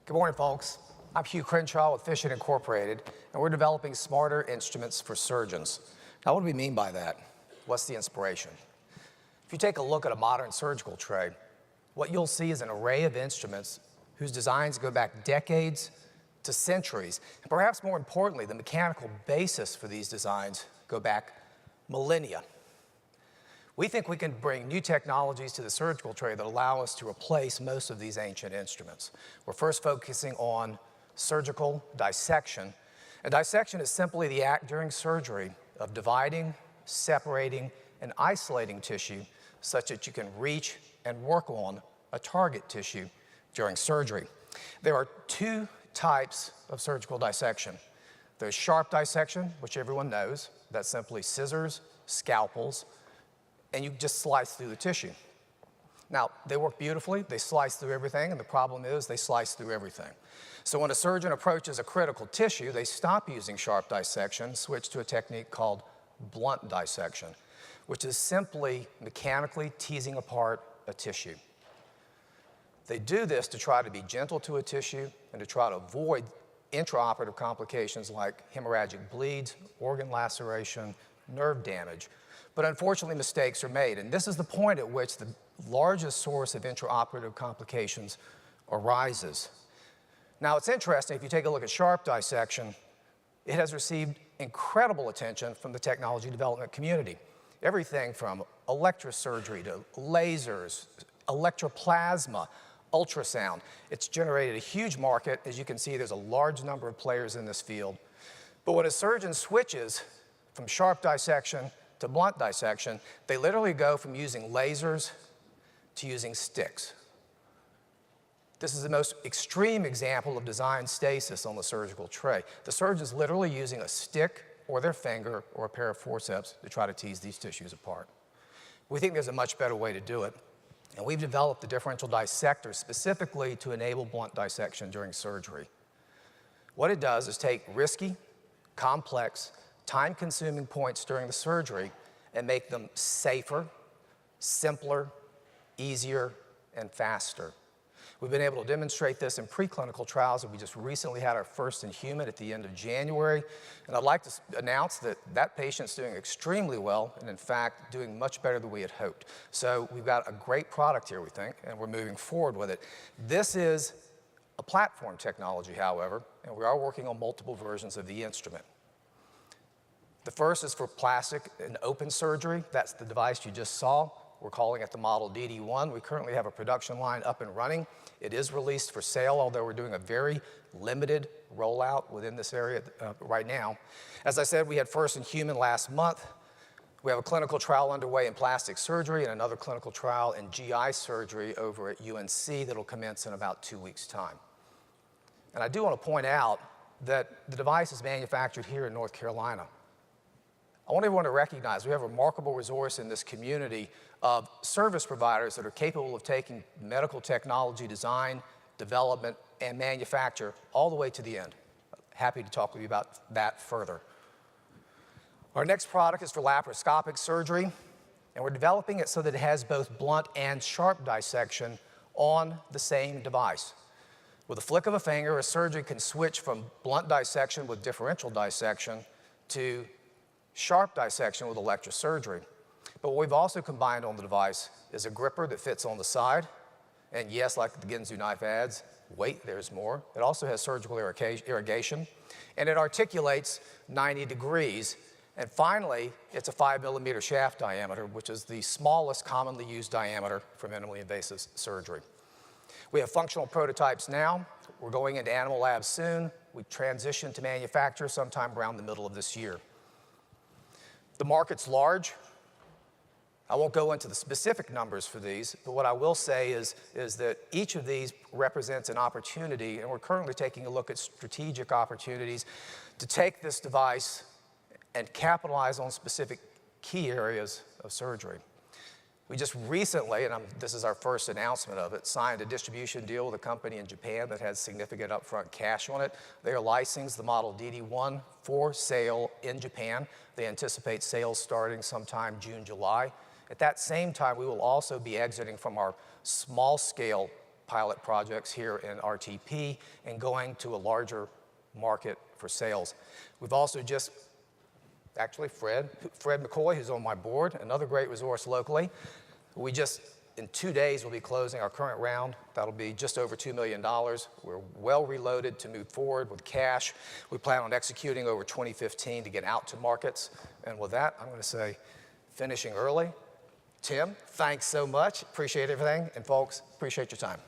Good morning, folks. I'm Hugh Crenshaw with Physcient Incorporated, and we're developing smarter instruments for surgeons. Now, what do we mean by that? What's the inspiration? If you take a look at a modern surgical tray, what you'll see is an array of instruments whose designs go back decades to centuries. And perhaps more importantly, the mechanical basis for these designs go back millennia. We think we can bring new technologies to the surgical tray that allow us to replace most of these ancient instruments. We're first focusing on surgical dissection. And dissection is simply the act during surgery of dividing, separating, and isolating tissue such that you can reach and work on a target tissue during surgery. There are two types of surgical dissection. There's sharp dissection, which everyone knows. That's simply scissors, scalpels, and you just slice through the tissue. Now, they work beautifully, they slice through everything, and the problem is they slice through everything. So when a surgeon approaches a critical tissue, they stop using sharp dissection, switch to a technique called blunt dissection, which is simply mechanically teasing apart a tissue. They do this to try to be gentle to a tissue and to try to avoid intraoperative complications like hemorrhagic bleeds, organ laceration, nerve damage. But unfortunately, mistakes are made, and this is the point at which the largest source of intraoperative complications arises. Now, it's interesting, if you take a look at sharp dissection, it has received incredible attention from the technology development community. Everything from electrosurgery to lasers, electroplasma, ultrasound. It's generated a huge market. As you can see, there's a large number of players in this field. But when a surgeon switches from sharp dissection to blunt dissection, they literally go from using lasers to using sticks. This is the most extreme example of design stasis on the surgical tray. The surgeon's literally using a stick or their finger or a pair of forceps to try to tease these tissues apart. We think there's a much better way to do it, and we've developed the differential dissector specifically to enable blunt dissection during surgery. What it does is take risky, complex, time-consuming points during the surgery and make them safer, simpler, easier, and faster. We've been able to demonstrate this in preclinical trials, and we just recently had our first in human at the end of January. And I'd like to announce that that patient's doing extremely well, and in fact, doing much better than we had hoped. So we've got a great product here, we think, and we're moving forward with it. This is a platform technology, however, and we are working on multiple versions of the instrument. The first is for plastic and open surgery. That's the device you just saw. We're calling it the model DD1. We currently have a production line up and running. It is released for sale, although we're doing a very limited rollout within this area right now. As I said, we had first in human last month. We have a clinical trial underway in plastic surgery and another clinical trial in GI surgery over at UNC that'll commence in about 2 weeks' time. And I do want to point out that the device is manufactured here in North Carolina. I want everyone to recognize we have a remarkable resource in this community of service providers that are capable of taking medical technology design, development, and manufacture all the way to the end. Happy to talk with you about that further. Our next product is for laparoscopic surgery, and we're developing it so that it has both blunt and sharp dissection on the same device. With a flick of a finger, a surgeon can switch from blunt dissection with differential dissection to sharp dissection with electrosurgery. But what we've also combined on the device is a gripper that fits on the side. And yes, like the Ginzu knife adds, wait, there's more. It also has surgical irrigation. And it articulates 90 degrees. And finally, it's a 5mm shaft diameter, which is the smallest commonly used diameter for minimally invasive surgery. We have functional prototypes now. We're going into animal labs soon. We transition to manufacture sometime around the middle of this year. The market's large. I won't go into the specific numbers for these, but what I will say is that each of these represents an opportunity, and we're currently taking a look at strategic opportunities to take this device and capitalize on specific key areas of surgery. We just recently, and this is our first announcement of it, signed a distribution deal with a company in Japan that has significant upfront cash on it. They are licensing the model DD1 for sale in Japan. They anticipate sales starting sometime June, July. At that same time, we will also be exiting from our small-scale pilot projects here in RTP and going to a larger market for sales. We've also just, actually Fred McCoy, who's on my board, another great resource locally. We just, in 2 days, we'll be closing our current round. That'll be just over $2 million. We're well reloaded to move forward with cash. We plan on executing over 2015 to get out to markets. And with that, I'm going to say, finishing early. Tim, thanks so much. Appreciate everything. And folks, appreciate your time.